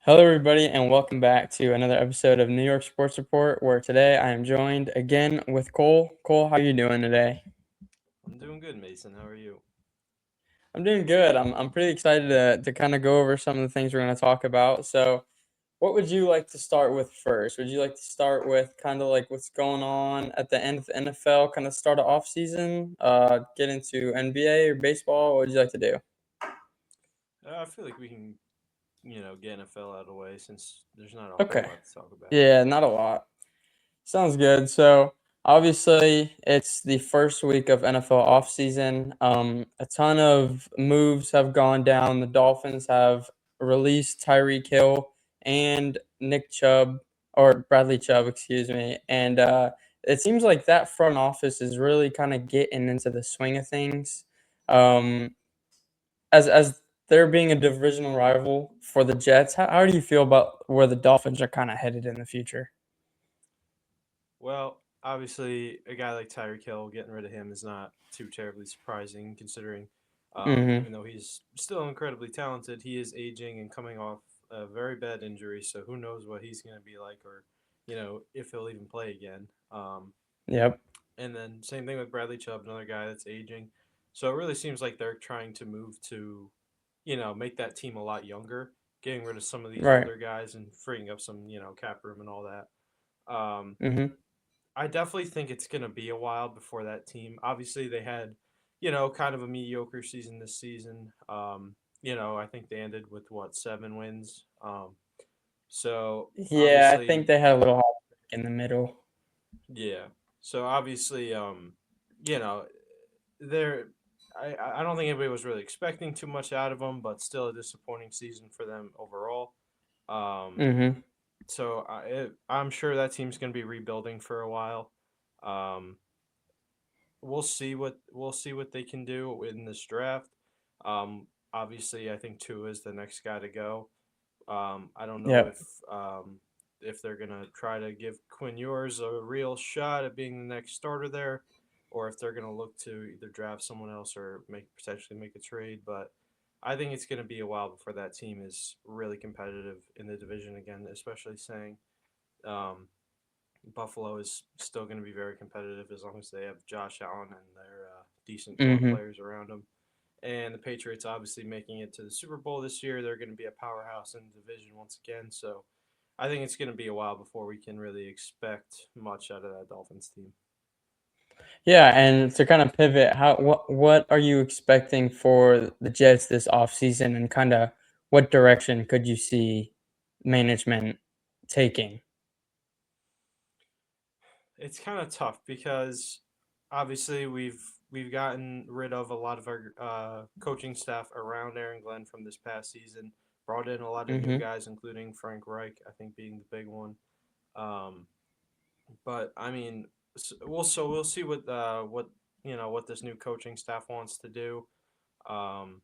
Hello, everybody, and welcome back to another episode of New York Sports Report, where today I am joined again with Cole. Cole, how are you doing today? I'm doing good, Mason. How are you? I'm doing good. I'm pretty excited to kind of go over some of the things we're going to talk about. So, what would you like to start with first? Would you like to start with kind of like what's going on at the end of the NFL, kind of start of off season, get into NBA or baseball? What would you like to do? I feel like we can, get NFL out of the way since there's not a whole Okay. lot to talk about. Yeah, not a lot. Sounds good. So obviously, it's the first week of NFL offseason. A ton of moves have gone down. The Dolphins have released Tyreek Hill and Nick Chubb, or Bradley Chubb, excuse me. And it seems like that front office is really kind of getting into the swing of things. Um, as there being a divisional rival for the Jets, how do you feel about where the Dolphins are kind of headed in the future? Well, obviously, a guy like Tyreek Hill, getting rid of him is not too terribly surprising, considering Mm-hmm. even though he's still incredibly talented, he is aging and coming off a very bad injury. So who knows what he's going to be like, or if he'll even play again. Yep. And then same thing with Bradley Chubb, another guy that's aging. So it really seems like they're trying to move to make that team a lot younger, getting rid of some of these Right. older guys and freeing up some, cap room and all that. Mhm. I definitely think it's going to be a while before that team. Obviously, they had, kind of a mediocre season this season. I think they ended with what, 7 wins. So Yeah, I think obviously, they had a little hot streak in the middle. yeah. So obviously, you know, they're I don't think anybody was really expecting too much out of them, but still a disappointing season for them overall. Um, Mhm. I'm sure that team's going to be rebuilding for a while. Um, we'll see what they can do in this draft. Obviously, I think Tua is the next guy to go. I don't know Yep. if they're gonna try to give Quinn Ewers a real shot at being the next starter there, or if they're gonna look to either draft someone else or potentially make a trade. But I think it's gonna be a while before that team is really competitive in the division again, especially saying um, Buffalo is still going to be very competitive as long as they have Josh Allen and their decent young Mhm. players around them. And the Patriots obviously making it to the Super Bowl this year. They're going to be a powerhouse in the division once again. So I think it's going to be a while before we can really expect much out of that Dolphins team. Yeah, and to kind of pivot, what are you expecting for the Jets this offseason, and kinda what direction could you see management taking? It's kind of tough because obviously we've gotten rid of a lot of our coaching staff around Aaron Glenn from this past season. Brought in a lot of new Mhm. guys, including Frank Reich, I think being the big one. Um, but I mean, we'll see what what this new coaching staff wants to do. Um,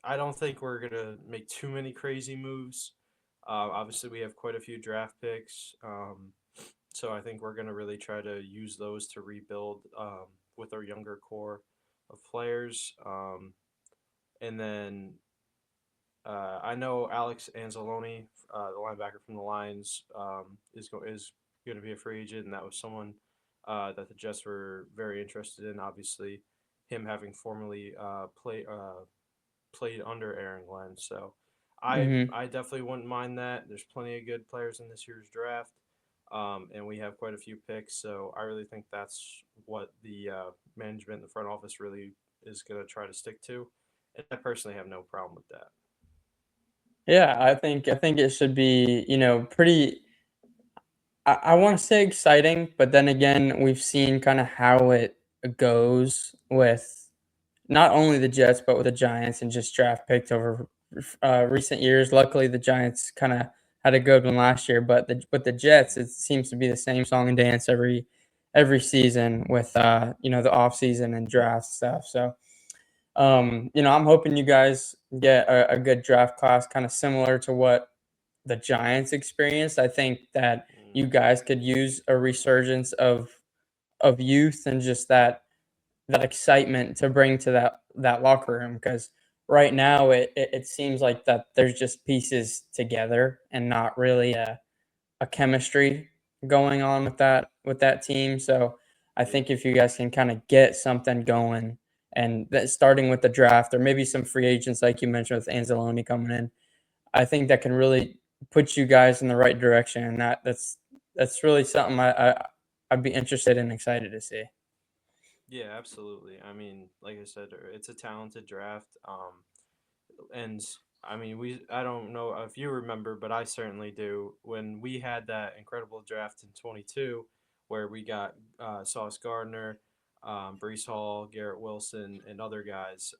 I don't think we're gonna make too many crazy moves. Obviously, we have quite a few draft picks, so I think we're gonna really try to use those to rebuild with our younger core of players. And then I know Alex Anzalone, the linebacker from the Lions, is going to be a free agent, and that was someone that the Jets were very interested in. Obviously, him having formerly played under Aaron Glenn, so Mhm. I definitely wouldn't mind that. There's plenty of good players in this year's draft, and we have quite a few picks, so I really think that's what the management and the front office really is going to try to stick to, and I personally have no problem with that. Yeah, I think it should be, pretty I wanna say exciting, but then again, we've seen kinda how it goes with not only the Jets, but with the Giants and just draft picks over recent years. Luckily, the Giants kind of had a good one last year, but with the Jets, it seems to be the same song and dance every season with the off season and draft stuff. So I'm hoping you guys get a good draft class, kind of similar to what the Giants experienced. I think that you Mm. guys could use a resurgence of youth and just that excitement to bring to that locker room because right now it seems like that there's just pieces together and not really a chemistry going on with that team. So I Yeah. think if you guys can kind of get something going and that starting with the draft or maybe some free agents like you mentioned with Anzalone coming in, I think that can really put you guys in the right direction. And that's really something I'd be interested and excited to see. Yeah, absolutely. I mean, like I said, it's a talented draft. And I mean, I don't know if you remember, but I certainly do. When we had that incredible draft in 22, where we got Sauce Gardner, Brees Hall, Garrett Wilson, and other guys,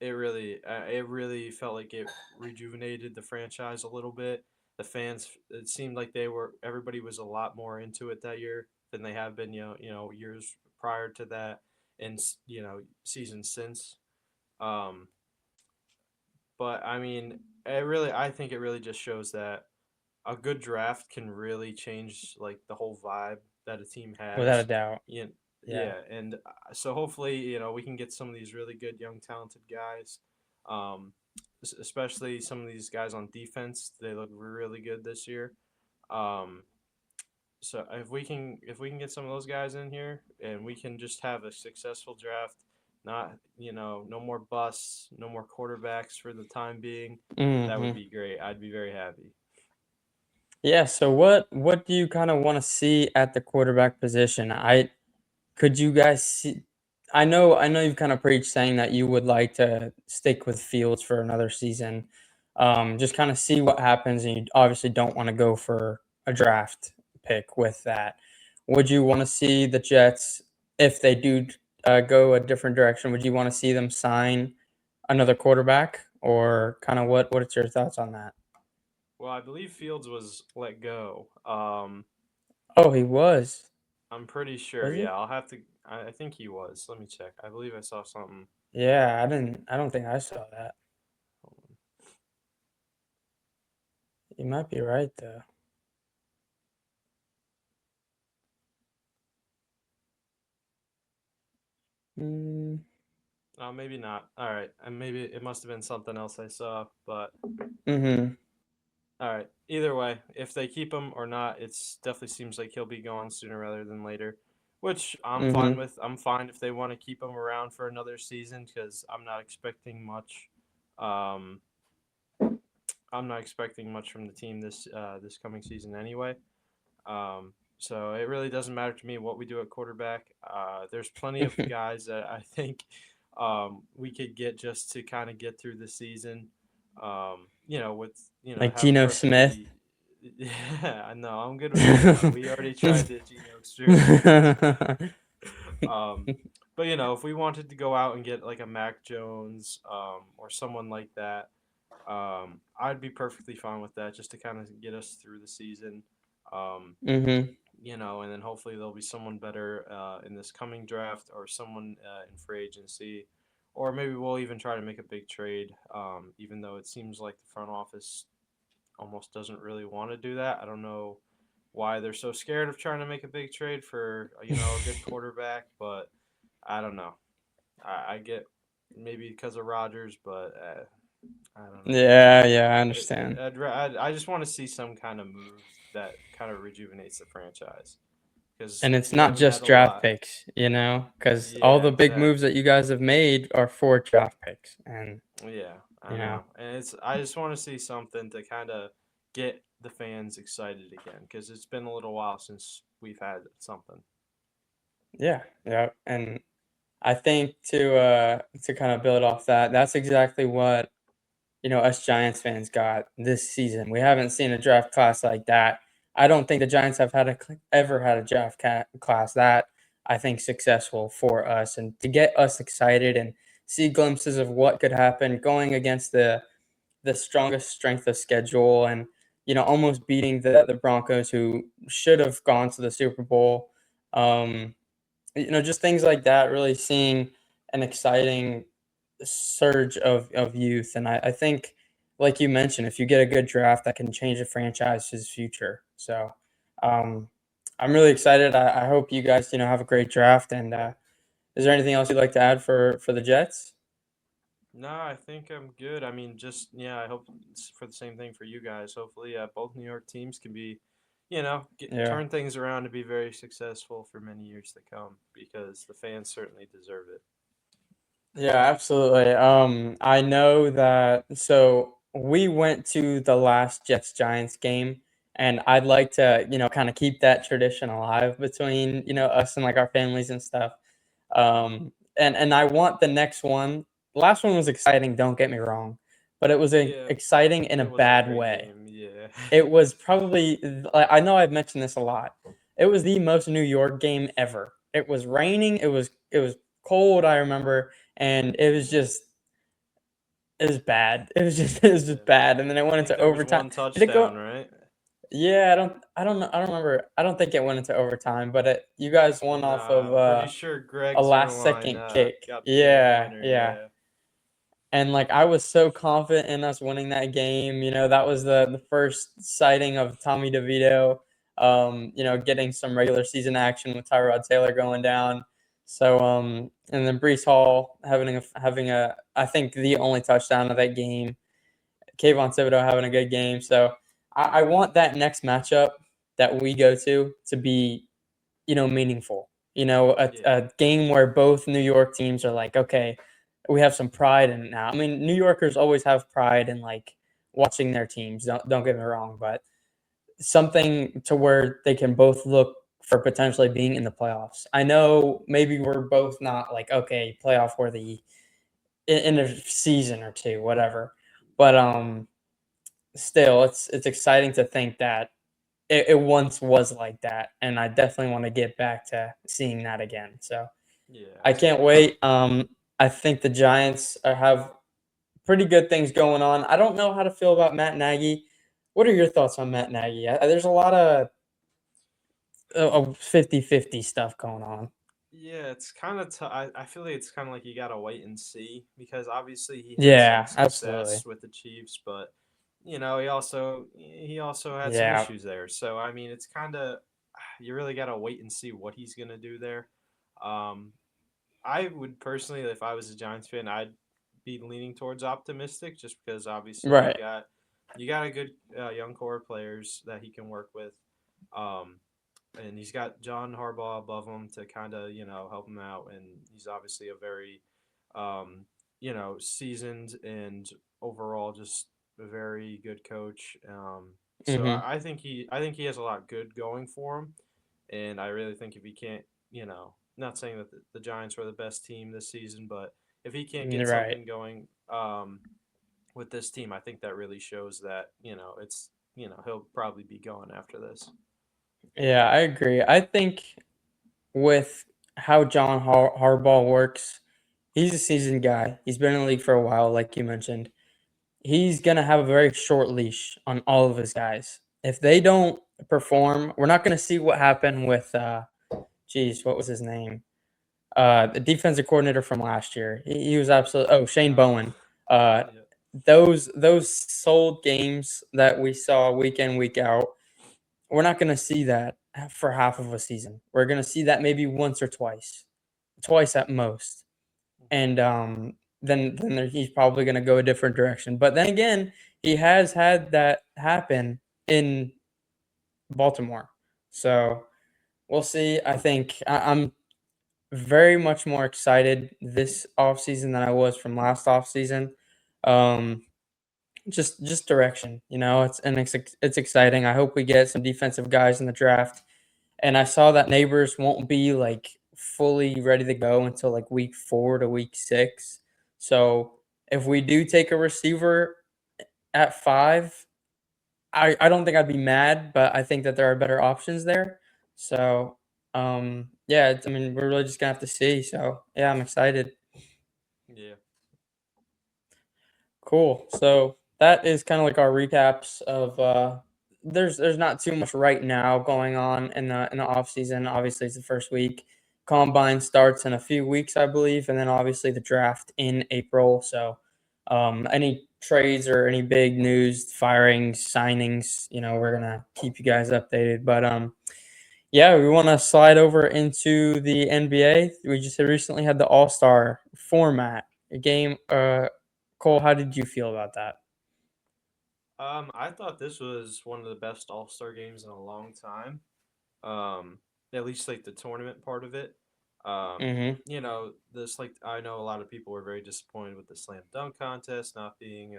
it really felt like it rejuvenated the franchise a little bit. The fans, it seemed like everybody was a lot more into it that year than they have been, years prior to that, and seasons since. Um, but I mean, I think it really just shows that a good draft can really change like the whole vibe that a team Without a has. doubt. Yeah, Yeah. yeah, and so hopefully, we can get some of these really good young talented guys. Um, Especially some of these guys on defense, they look really good this year. Um, so if we can get some of those guys in here and we can just have a successful draft, not no more busts, no more quarterbacks for the time being, that would Hmm. be great. I'd be very happy. Yeah. So what do you kind of want to see at the quarterback position? Could you guys see? I know you've kind of preached saying that you would like to stick with Fields for another season. Just kind of see what happens, and you obviously don't want to go for a draft pick with that. Would you want to see the Jets, if they do go a different direction, would you want to see them sign another quarterback, or kind of what's your thoughts on that? Well, I believe Fields was let go. Oh, he I'm pretty sure. was Yeah, he? I'll have to. I think he was. Let me check. I believe I saw something. Yeah, I don't think I saw that. Hold on. You might be right though. Mm, Maybe not. All right, and maybe it must have been something else I saw. But mm-hmm. all right. Either way, if they keep him or not, it's definitely seems like he'll be gone sooner rather than later, which I'm fine Mm-hmm. with. I'm fine if they want to keep him around for another season because I'm not expecting much. Um, I'm not expecting much from the team this coming season anyway. So it really doesn't matter to me what we do at quarterback. There's plenty of guys that I think we could get just to kind of get through the season. With Like have a Geno Smith. perfectly. Yeah, I know. I'm good with Geno. We already tried the Geno experiment. Um, but if we wanted to go out and get like a Mac Jones or someone like that, I'd be perfectly fine with that just to kind of get us through the season. Um, Mhm. and then hopefully there'll be someone better in this coming draft or someone in free agency. Or maybe we'll even try to make a big trade, even though it seems like the front office almost doesn't really want to do that. I don't know why they're so scared of trying to make a big trade for a good quarterback, but I don't know. I get maybe because of Rodgers, but I don't know. Yeah, yeah, I understand. I just want to see some kind of move that kind of rejuvenates the franchise because And it's we not haven't had just a draft lot. picks, because all Yeah, the big moves that exactly. you guys have made are for draft picks, and Yeah, I you know, know, and I just want to see something to kind of get the fans excited again because it's been a little while since we've had something. yeah, yeah, and I think to kind of build off that, that's exactly what us Giants fans got this season. We haven't seen a draft class like that. I don't think the Giants have ever had a class that I think successful for us, and to get us excited and see glimpses of what could happen going against the strongest strength of schedule, and almost beating the Broncos, who should have gone to the Super Bowl. Um, just things like that. Really seeing an exciting surge of youth. And I think, like you mentioned, if you get a good draft, that can change a franchise's future. So um, I'm really excited. I hope you guys, have a great draft. And is there anything else you'd like to add for the Jets? No, I think I'm good. I mean, just yeah, I hope it's for the same thing for you guys. Hopefully, both New York teams can be, Yeah. turn things around to be very successful for many years to come because the fans certainly deserve it. Yeah, absolutely. I know that. So we went to the last Jets Giants game, and I'd like to, kind of keep that tradition alive between, us and like our families and stuff. And I want the next one. Last one was exciting. Don't get me wrong, but it was Yeah, exciting in a it was a bad great way. game. Yeah, It was probably. I know I've mentioned this a lot. It was the most New York game ever. It was raining. It was cold. I remember, and it was bad. It was just yeah. bad, and then it I went think into there was overtime. one Did it touchdown, go? right? Yeah, I don't know. I don't remember. I don't think it went into overtime, but you guys won off of Nah, I'm pretty sure a Greg last Zerline second kick. got the game Yeah, winner. yeah. Yeah, And like I was so confident in us winning that game. That was the first sighting of Tommy DeVito. Getting some regular season action with Tyrod Taylor going down. So and then Brees Hall having a I think the only touchdown of that game. Kayvon Thibodeau having a good game. So I want that next matchup that we go to be, meaningful. yeah, A game where both New York teams are like, okay, we have some pride in it now. I mean, New Yorkers always have pride in like watching their teams. Don't get me wrong, but something to where they can both look for potentially being in the playoffs. I know maybe we're both not like okay playoff worthy in a season or two, whatever. But still, it's exciting to think that it once was like that, and I definitely want to get back to seeing that again. So yeah, I can't absolutely. wait. I think the Giants have pretty good things going on. I don't know how to feel about Matt Nagy. What are your thoughts on Matt Nagy? There's a lot of 50-50 stuff going on. Yeah, it's kind of. I feel like it's kind of like you gotta wait and see because obviously he had some Yeah, absolutely. success with the Chiefs, but he also had some Yeah, issues there. So I mean, it's kind of you really gotta wait and see what he's gonna do there. Um, I would personally, if I was a Giants fan, I'd be leaning towards optimistic, just because obviously right. you got a good young core of players that he can work with. Um, and he's got John Harbaugh above him to kind of help him out, and he's obviously a very seasoned and overall just a very good coach. So Hmm. I think he has a lot good going for him, and I really think if he can't, not saying that the Giants were the best team this season, but if he can't get Right. something going with this team, I think that really shows that it's he'll probably be gone after this. Yeah, I agree. I think with how John Harbaugh works, he's a seasoned guy. He's been in the league for a while, like you mentioned. He's gonna have a very short leash on all of his guys. If they don't perform, we're not gonna see what happened with geez, what was his name? The defensive coordinator from last year. He was absolutely Shane Uh, Bowen. Uh yeah. those sold games that we saw week in, week out, we're not gonna see that for half of a season. We're gonna see that maybe once or twice. Twice at most. Mhm. And then he's probably going to go a different direction. But then again, he has had that happen in Baltimore, so we'll see. I think I'm very much more excited this offseason than I was from last offseason. Um, just direction, it's exciting. I hope we get some defensive guys in the draft. And I saw that Neighbors won't be like fully ready to go until like week 4 to week 6. So if we do take a receiver at 5, I don't think I'd be mad, but I think that there are better options there. So yeah, I mean we're really just gonna have to see. So yeah, I'm excited. Yeah. Cool. So that is kind of like our recaps of there's not too much right now going on in the off season. Obviously it's the first week. Combine starts in a few weeks, I believe, and then obviously the draft in April. So any trades or any big news, firings, signings, we're gonna keep you guys updated. But yeah, we want to slide over into the NBA. We just recently had the All Star format, a game. Cole, how did you feel about that? I thought this was one of the best All Star games in a long time. Um, at least like the tournament part of it. Mhm. This like I know a lot of people were very disappointed with the slam dunk contest not being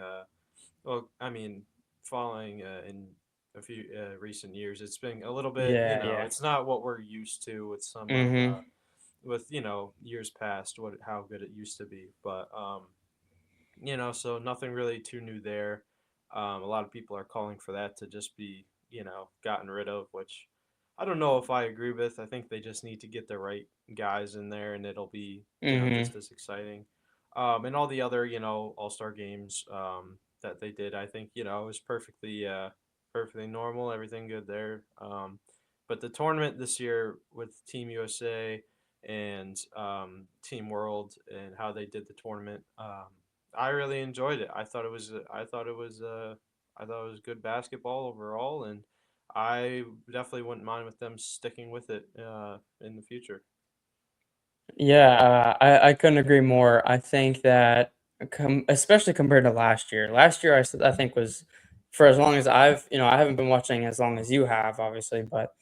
well, I mean, following in a few recent years, it's been a little bit, Yeah, yeah. it's not what we're used to with some of Mhm. with years past what how good it used to be, but so nothing really too new there. A lot of people are calling for that to just be, gotten rid of, which I don't know if I agree with. I think they just need to get the right guys in there, and it'll be, Mhm. just as exciting. And all the other, All Star games that they did, I think, it was perfectly normal. Everything good there. But the tournament this year with Team USA and Team World and how they did the tournament. I really enjoyed it. I thought it was good basketball overall, and I definitely wouldn't mind with them sticking with it in the future. Yeah, I couldn't agree more. I think that especially compared to last year. Last year I think was for as long as I haven't been watching as long as you have, obviously, but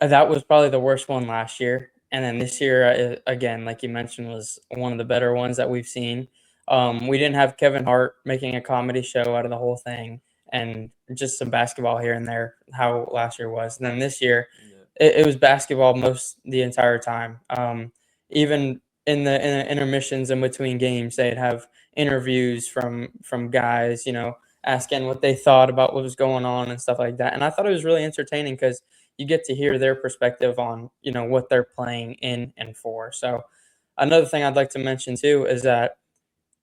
that was probably the worst one last year, and then this year, again, like you mentioned, was one of the better ones that we've seen. We didn't have Kevin Hart making a comedy show out of the whole thing, and just some basketball here and there. How last year was, and then this year, Yeah, it was basketball most the entire time. Even in the intermissions in between games, they'd have interviews from guys, asking what they thought about what was going on and stuff like that. And I thought it was really entertaining because you get to hear their perspective on what they're playing in and for. So another thing I'd like to mention too is that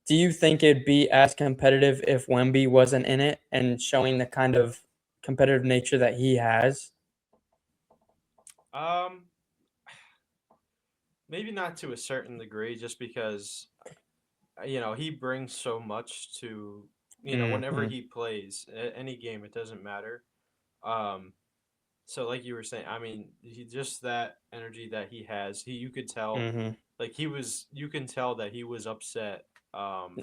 do you think it'd be as competitive if Wemby wasn't in it and showing the kind of competitive nature that he has? um, maybe not to a certain degree, just because he brings so much to whenever Mm-hmm. he plays any game, it doesn't matter. Um, So like you were saying, I mean, he just that energy that he has. You could tell, Mm-hmm. like you can tell that he was upset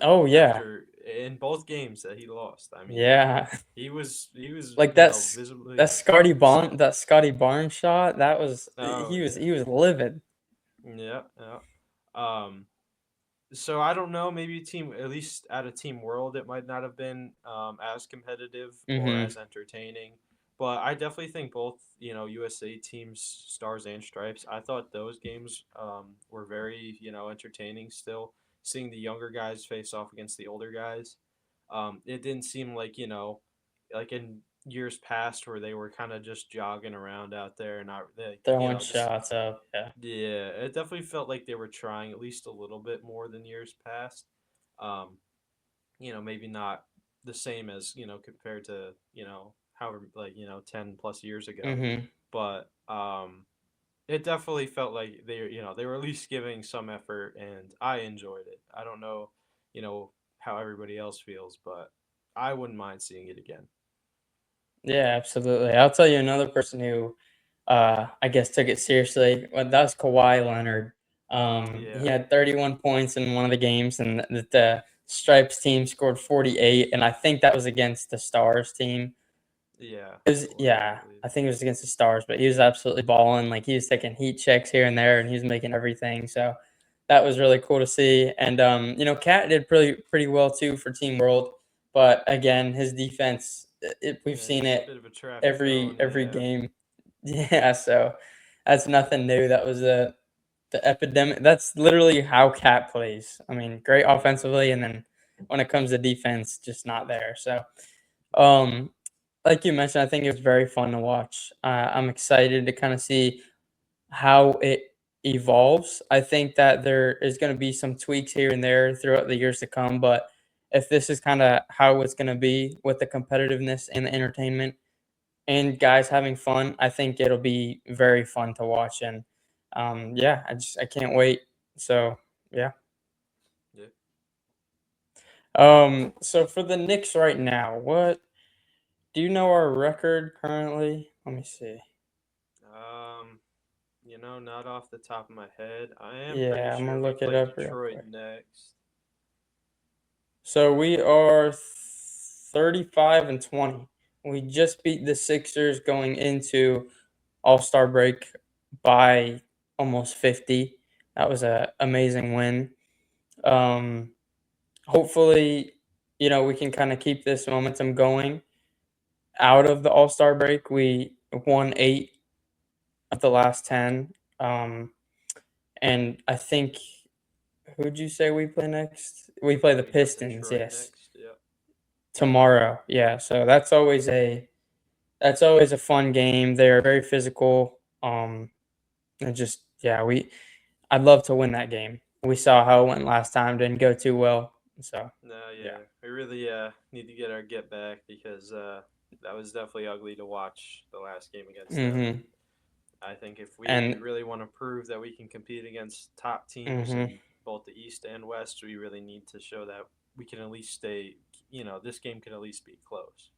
Oh yeah, after in both games that he lost. I mean, yeah. he was Like visibly That upset. Scotty Barnes shot. That was Oh he yeah, was livid. yeah, yeah. Um, so I don't know. Maybe team at least at a team world, it might not have been as competitive or Mm-hmm. as entertaining. But I definitely think both USA teams, Stars and Stripes. I thought those games were very entertaining. Still seeing the younger guys face off against the older guys. It didn't seem like like in years past where they were kind of just jogging around out there and not like Throwing just shots up. Yeah. yeah, it definitely felt like they were trying at least a little bit more than years past. Um, maybe not the same as, compared to, however, like, 10 plus years ago. Mm-hmm. But it definitely felt like they were at least giving some effort and I enjoyed it. I don't know, how everybody else feels, but I wouldn't mind seeing it again. Yeah, absolutely. I'll tell you another person who, I guess took it seriously. Well, that was Kawhi Leonard. He Yeah, had 31 points in one of the games, and the Stripes team scored 48, and I think that was against the Stars team. yeah, It was, it was, I yeah, believe. I think it was against the Stars, but he was absolutely balling. Like he was taking heat checks here and there, and he was making everything. So that was really cool to see. And Cat did pretty well too for Team World, but again, his defense, we've Yeah, seen he's a it bit of a traffic cone. every Yeah, game. Yeah, so that's nothing new. That was the epidemic. That's literally how Cat plays. I mean, great yeah, offensively, and then when it comes to defense, just not there. So, um, like you mentioned, I think it was very fun to watch. I'm excited to kind of see how it evolves. I think that there is going to be some tweaks here and there throughout the years to come, but if this is kind of how it's going to be with the competitiveness and the entertainment and guys having fun, I think it'll be very fun to watch. And yeah, I can't wait. So yeah. yeah. So for the Knicks right now, what do you know our record currently? Let me see. Um, not off the top of my head. I am pretty Yeah, I'm sure gonna we look it play up real Detroit quick. next. So we are 35 and 20. We just beat the Sixers going into All-Star break by almost 50. That was a amazing win. Um, hopefully, we can kind of keep this momentum going out of the All-Star break. We won 8 of the last 10. Um, and I think who'd you say we play next? We play the We have Pistons, Detroit yes. next. Yep. Tomorrow. Yeah, so that's always a fun game. They're very physical. And just yeah, I'd love to win that game. We saw how it went last time, didn't go too well. So, No, yeah. yeah, we really need to get our get back because that was definitely ugly to watch the last game against them. And Mhm. I think if we And really want to prove that we can compete against top teams mhm. in both the East and West, we really need to show that we can at least stay. This game can at least be close.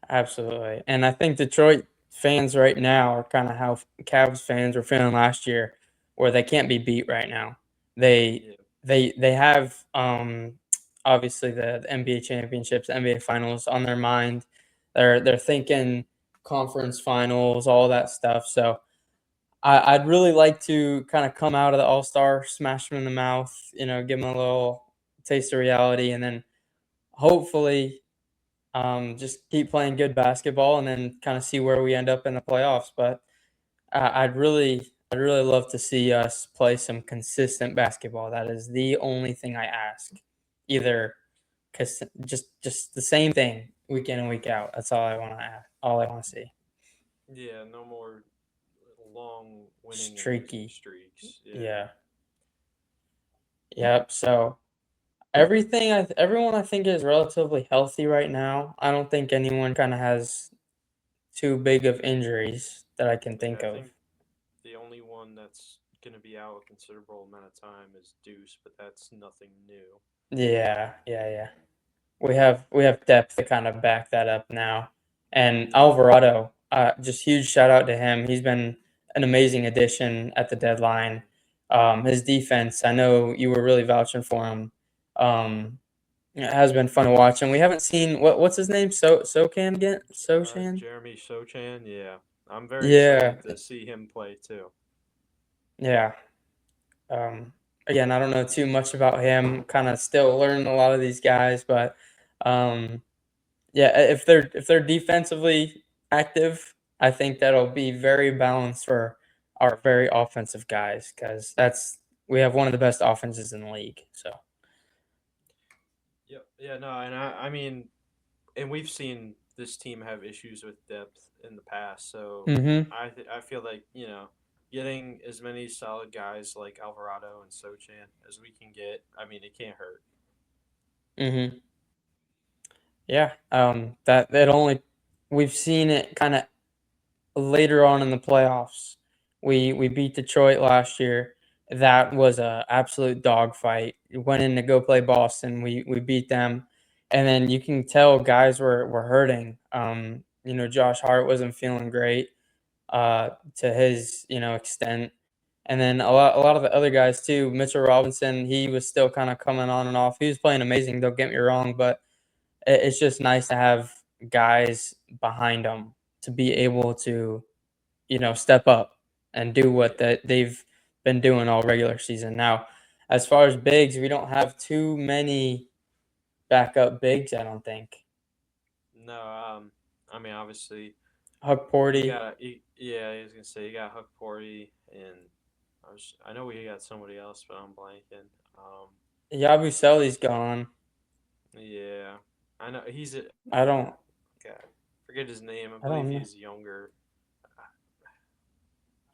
Absolutely. And I think Detroit fans right now are kind of how Cavs fans were feeling last year, where they can't be beat right now. They Yeah, they have obviously the NBA championships, NBA finals on their mind. They're thinking conference finals, all that stuff. So I'd really like to kind of come out of the All Star, smash them in the mouth, give them a little taste of reality, and then hopefully just keep playing good basketball and then kind of see where we end up in the playoffs. But I'd really love to see us play some consistent basketball. That is the only thing I ask. Either because just the same thing week in and week out. That's all I want to ask. All I want to see. yeah, no more long winning and losing Streaky. streaks. Yeah, Yeah. Yep. So everyone I think is relatively healthy right now. I don't think anyone kind of has too big of injuries that I can yeah. think I of. think the only one that's going to be out a considerable amount of time is Deuce, but that's nothing new. Yeah, yeah, yeah. We have depth to kind of back that up now. And Alvarado, just huge shout out to him. He's been an amazing addition at the deadline. His defense, I know you were really vouching for him. It has been fun to watch, and we haven't seen what's his name, Socan again, Sochan. Jeremy Sochan, yeah, I'm very Yeah, excited to see him play too. yeah. Um, Again, I don't know too much about him. Kind of still learning a lot of these guys, but um, yeah, if they're defensively active, I think that'll be very balanced for our very offensive guys because we have one of the best offenses in the league. So. Yep. Yeah. No. And I mean, and we've seen this team have issues with depth in the past. So Mhm. I feel like getting as many solid guys like Alvarado and Sochan as we can get. I mean, it can't hurt. Mhm. Yeah. That only we've seen it kind of later on in the playoffs. We beat Detroit last year. That was a absolute dogfight. Went in to go play Boston. We beat them, and then you can tell guys were hurting. Josh Hart wasn't feeling great to his extent, and then a lot of the other guys too. Mitchell Robinson, he was still kind of coming on and off. He was playing amazing. Don't get me wrong, but it's just nice to have guys behind them to be able to step up and do what Yeah. that they've been doing all regular season. Now, as far as bigs, we don't have too many backup bigs, I don't think. No. I mean, obviously, Huck you Porty, got. Yeah, I was gonna say you got Huck Porty, and I know we got somebody else, but I'm blanking. Yabusele's gone. Yeah, I know he's a I don't God. Forget his name. I I believe don't know. he's younger.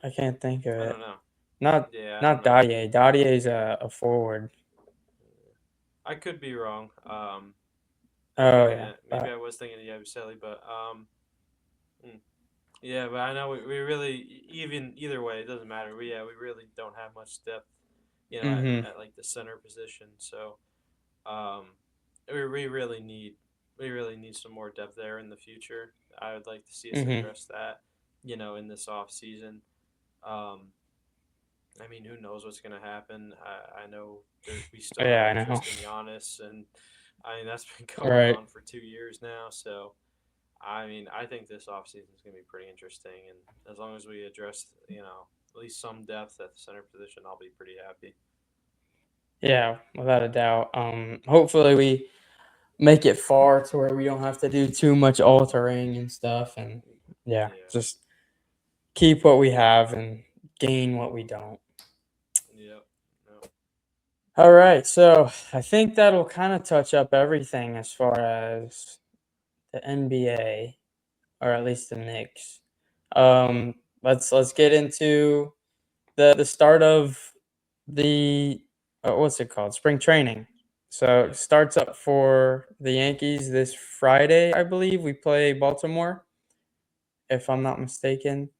I can't think of I don't it. know. Not Yeah, I don't not know. Dadier. Dadier's a forward. I could be wrong. Oh yeah. Maybe I was thinking of Yabusele, but mm, yeah, but I know we really even either way it doesn't matter. We really don't have much depth, Mm-hmm. at like the center position. So um, we really need some more depth there in the future. I would like to see us Mm-hmm. address that, in this off season. Um, I mean, who knows what's going to happen? I know we still have Yeah, I know. interest in Giannis, and I mean that's been going Right. on for 2 years now. So I mean, I think this offseason is going to be pretty interesting, and as long as we address, at least some depth at the center position, I'll be pretty happy. Yeah, without a doubt. Hopefully we make it far to where we don't have to do too much altering and stuff, and yeah, Yeah. just keep what we have and gain what we don't. Yep. Yep. All right, so I think that'll kind of touch up everything as far as the NBA, or at least the Knicks. Let's get into the start of the what's it called? Spring training. So it Yeah. starts up for the Yankees this Friday, I believe. We play Baltimore, if I'm not mistaken.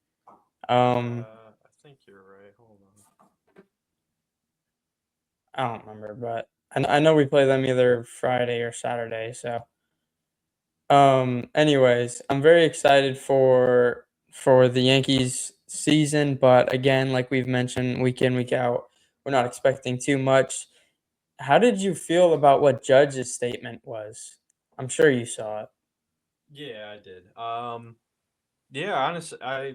Um, I think you're right. Hold on. I don't remember, but I know we play them either Friday or Saturday. So, anyways, I'm very excited for the Yankees season, but again, like we've mentioned, week in week out, we're not expecting too much. How did you feel about what Judge's statement was? I'm sure you saw it. Yeah, I did. Yeah, honestly, I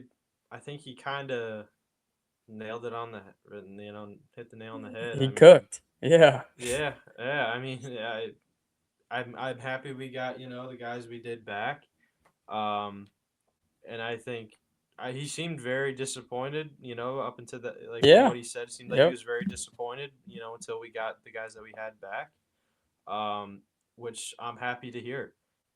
think he kind of nailed it on the, hit the nail on the head. He I mean, cooked. Yeah. yeah, yeah. I mean, I'm happy we got the guys we did back. Um, and I think he seemed very disappointed. Up until the like from Yeah. what he said, it seemed like he Yep. was very disappointed. Until we got the guys that we had back. Um, which I'm happy to hear,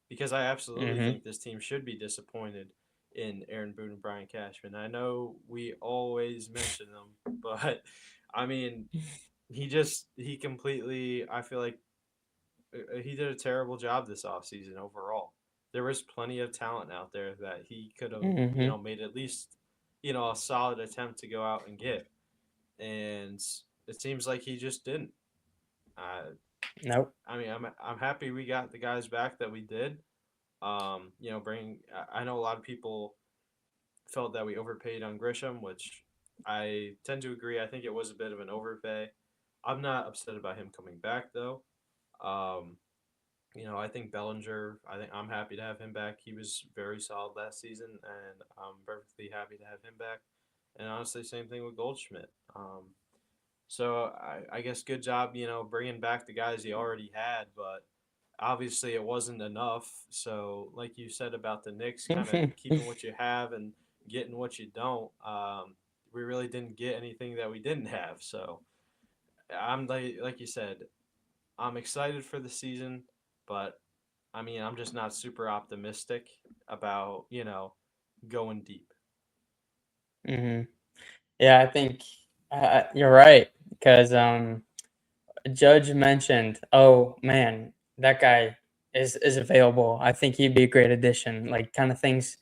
because I absolutely Mhm. think this team should be disappointed in Aaron Boone and Brian Cashman. I know we always mention them, but I mean, he completely. I feel like he did a terrible job this offseason overall. There was plenty of talent out there that he could have, Mhm. made at least, a solid attempt to go out and get. And it seems like he just didn't. Uh, Nope. I mean, I'm happy we got the guys back that we did. Bring. I know a lot of people felt that we overpaid on Grisham, which I tend to agree. I think it was a bit of an overpay. I'm not upset about him coming back though. Um, I think Bellinger. I think I'm happy to have him back. He was very solid last season, and I'm perfectly happy to have him back. And honestly, same thing with Goldschmidt. So I guess good job, bringing back the guys he already had, but obviously it wasn't enough. So like you said about the Knicks, kind of keeping what you have and getting what you don't. We really didn't get anything that we didn't have. So I'm like you said, I'm excited for the season, but I mean I'm just not super optimistic about going deep. Mhm. Yeah, I think you're right because Judge mentioned, "Oh man, that guy is available. I think he'd be a great addition." Like kind of things.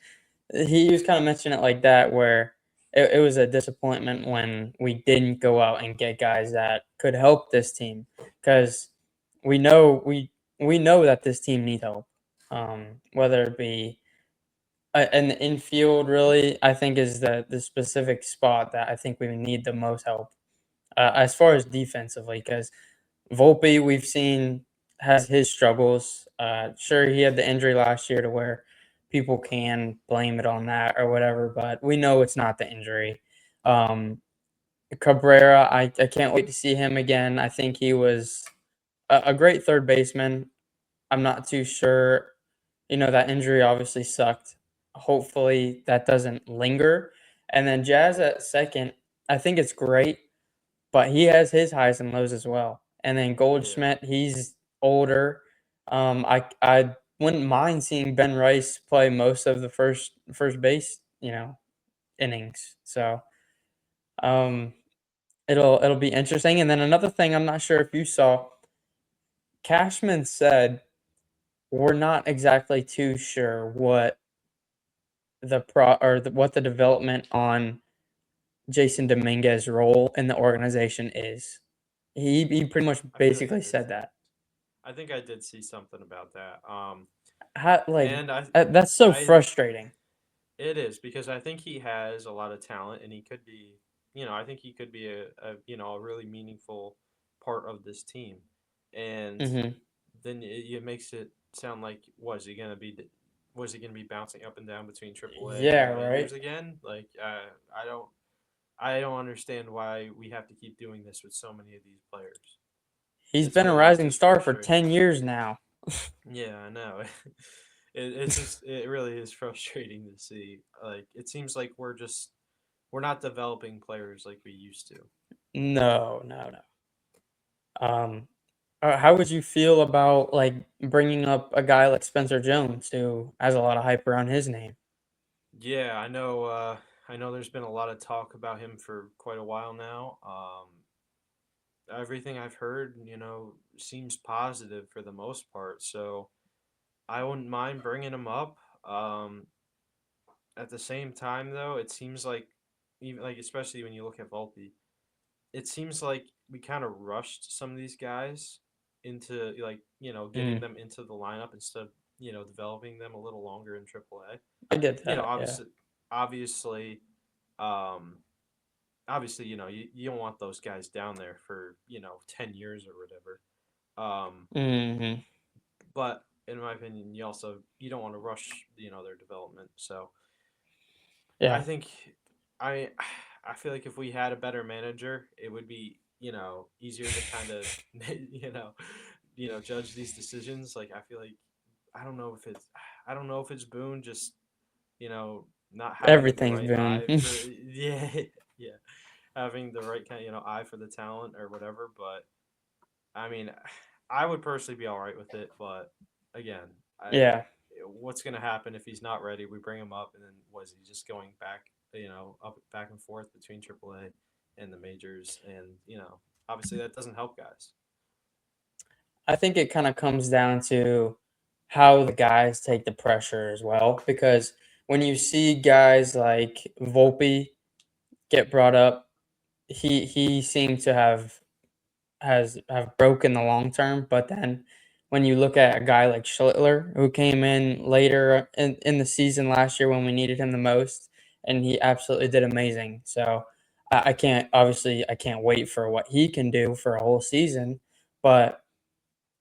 He was kind of mentioning it like that, where it was a disappointment when we didn't go out and get guys that could help this team because we know we know that this team needs help. Whether it be in the infield, really, I think is the specific spot that I think we need the most help as far as defensively, because Volpe, we've seen, has his struggles. Sure, he had the injury last year to where people can blame it on that or whatever, but we know it's not the injury. Um, Cabrera, I can't wait to see him again. I think he was a great third baseman. I'm not too sure. That injury obviously sucked. Hopefully that doesn't linger. And then Jazz at second, I think it's great, but he has his highs and lows as well. And then Yeah. Goldschmidt, he's older. I wouldn't mind seeing Ben Rice play most of the first base, innings. So um, it'll be interesting. And then another thing, I'm not sure if you saw, Cashman said we're not exactly too sure what what the development on Jason Dominguez's role in the organization is. He pretty much I feel like I basically did. said that. I think I did see something about that. How, like, And that's so I frustrating. it is because I think he has a lot of talent and he could be, I think he could be a really meaningful part of this team. And Mhm. then it makes it sound like was he gonna be bouncing up and down between AAA and Yeah, the majors right? again? Like I don't understand why we have to keep doing this with so many of these players. He's It's been a getting rising too star for frustrating. 10 years now. Yeah, I know. It really is frustrating to see. Like it seems like we're not developing players like we used to. No, no, no. Um, how would you feel about, like, bringing up a guy like Spencer Jones, who has a lot of hype around his name? Yeah, I know. I know. There's been a lot of talk about him for quite a while now. Everything I've heard, seems positive for the most part. So I wouldn't mind bringing him up. At the same time, though, it seems like even like especially when you look at Volpe, it seems like we kind of rushed some of these guys into like getting Mm, them into the lineup instead of developing them a little longer in AAA. I get You know, that, yeah. obviously, um, you don't want those guys down there for 10 years or whatever. Mhm. But in my opinion, you don't want to rush their development. So I Yeah, think I I feel like if we had a better manager, it would be easier to kind of you know judge these decisions. Like I feel like I don't know if it's Boone just not having the everything's right boon. eye for yeah yeah having the right kind of eye for the talent or whatever. But I mean, I would personally be all right with it. But again, I Yeah. what's going to happen if he's not ready? We bring him up, and then was he just going back, up back and forth between AAA and the majors? And obviously that doesn't help guys. I think it kinda comes down to how the guys take the pressure as well, because when you see guys like Volpe get brought up, he seemed to have broken the long term, but then when you look at a guy like Schlittler, who came in later in the season last year when we needed him the most, and he absolutely did amazing. So I can't wait for what he can do for a whole season, but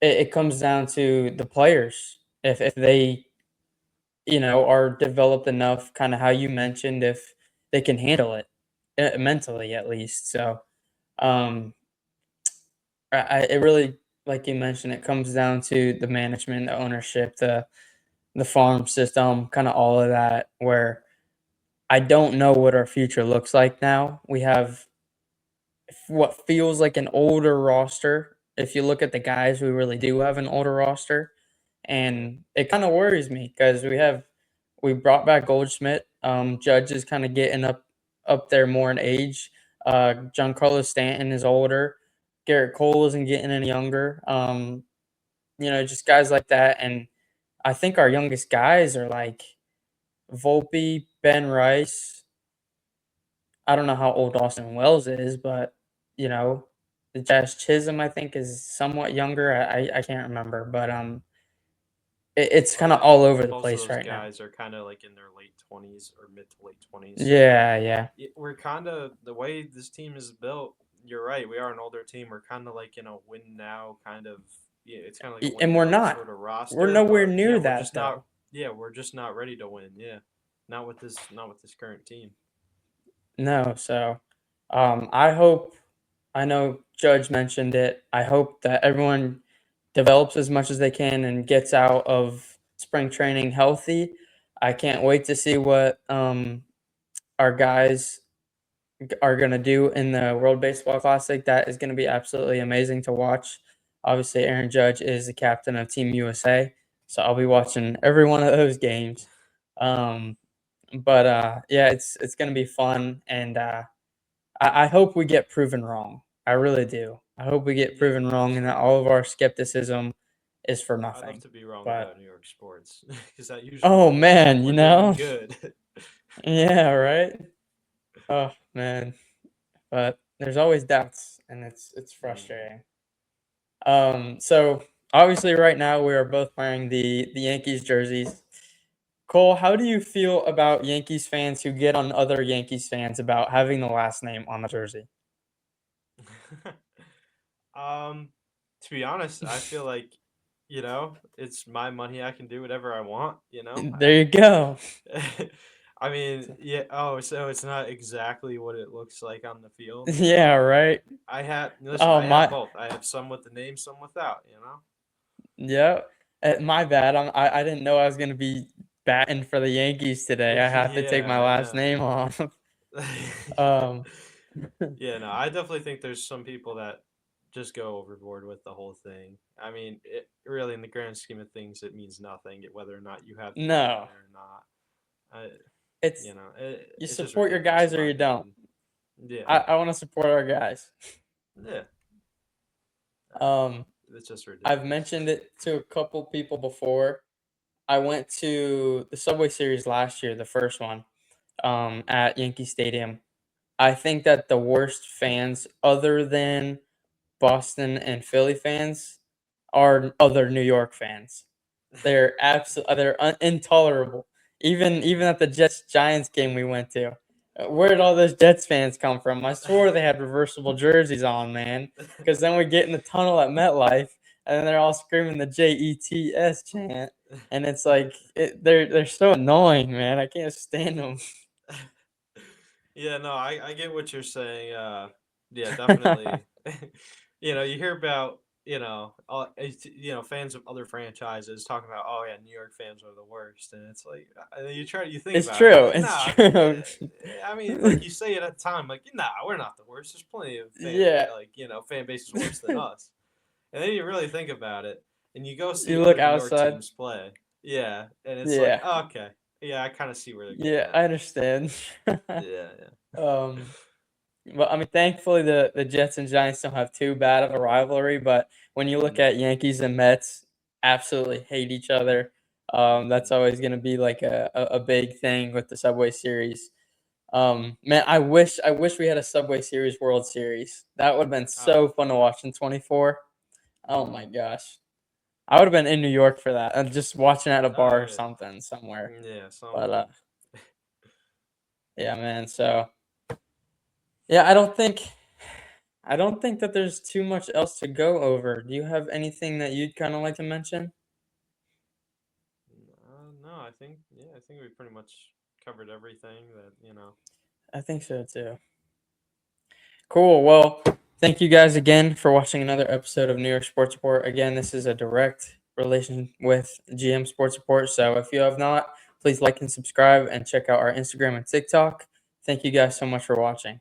it comes down to the players. If they, are developed enough, kind of how you mentioned, if they can handle it mentally at least. So um, it really, like you mentioned, it comes down to the management, the ownership, the farm system, kind of all of that. Where I don't know what our future looks like now. We have what feels like an older roster. If you look at the guys, we really do have an older roster, Yeah, and it kind of worries me because we brought back Goldschmidt. Judge is kind of getting up there more in age. Giancarlo Stanton is older. Garrett Cole isn't getting any younger. Just guys like that, and I think our youngest guys are like Volpe, Ben Rice. I don't know how old Austin Wells is, but you know, the Jazz Chisholm I think is somewhat younger. I can't remember, but it's kind of all over the most of place those right now. guys are kind of like in their late 20s or mid to late 20s. So Yeah, yeah. we're kind of the way this team is built. You're right. We are an older team. We're kind of like in a win now kind of. Yeah, it's kind of like a win And we're now not. sort of We're roster. nowhere But yeah, near that though. we're just not ready to win. Yeah, not with this current team. No, so I hope I know Judge mentioned it. I hope that everyone develops as much as they can and gets out of spring training healthy. I can't wait to see what our guys are going to do in the World Baseball Classic. That is going to be absolutely amazing to watch. Obviously, Aaron Judge is the captain of Team USA, so I'll be watching every one of those games. Um, but yeah, it's going to be fun, and I hope we get proven wrong. I really do. I hope we get Yeah, proven me wrong, and that too. all of our skepticism is for I'd love nothing. to be wrong But about New York sports because that usually oh means man, when they do you know, good. yeah, right. Oh man, but there's always doubts, and it's Hmm. frustrating. So obviously, right now we are both wearing the Yankees jerseys. Cole, how do you feel about Yankees fans who get on other Yankees fans about having the last name on the jersey? Um, to be honest, I feel like, it's my money. I can do whatever I want. There you go. I mean, yeah. Oh, so it's not exactly what it looks like on the field. Yeah, right. Listen, Oh I have my, both. I have some with the name, some without. yeah. My bad. I didn't know I was gonna be batting for the Yankees today. I have to take Yeah, my I last know. name off. Um, Yeah, no, I definitely think there's some people that just go overboard with the whole thing. I mean, really, in the grand scheme of things, it means nothing whether or not you have the name on no, there or not. I, it's you it's just support your ridiculous guys in or my you don't. opinion. Yeah, I want to support our guys. yeah, Um, it's just I've ridiculous. mentioned it to a couple people before. I went to the Subway Series last year, the first one, at Yankee Stadium. I think that the worst fans, other than Boston and Philly fans, are other New York fans. They're intolerable. Even at the Jets Giants game we went to, where did all those Jets fans come from? I swore they had reversible jerseys on, man. Because then we get in the tunnel at MetLife, and then they're all screaming the JETS chant, and it's like they're so annoying, man. I can't stand them. Yeah, no, I get what you're saying. Yeah, definitely. You hear about, fans of other franchises talking about, oh yeah, New York fans are the worst, and it's like, you think It's about it, and you're true. like, It's nah, true. I mean, like you say it at the time, like, nah, we're not the worst. There's plenty of Yeah. fan bases worse than us, and then you really think about it, and you go see You look other New York outside. teams play, yeah, and it's like, Yeah. oh, okay, yeah, I kind of see where they're getting Yeah, I at. understand. Yeah, yeah. um, but I mean, thankfully the Jets and Giants don't have too bad of a rivalry. But when you look No. at Yankees and Mets, absolutely hate each other. That's Mhm. always going to be like a big thing with the Subway Series. Man, I wish we had a Subway Series World Series. That would have been Oh, so fun to watch in 24. Oh my mhm. gosh, I would have been in New York for that, and just watching at a Oh, bar or yeah. something somewhere. Yeah, But somewhere. yeah, man. So yeah, I don't think that there's too much else to go over. Do you have anything that you'd kind of like to mention? No, I think we pretty much covered everything that. I think so too. Cool. Well, thank you guys again for watching another episode of New York Sports Report. Again, this is a direct relation with GM Sports Report. So if you have not, please like and subscribe and check out our Instagram and TikTok. Thank you guys so much for watching.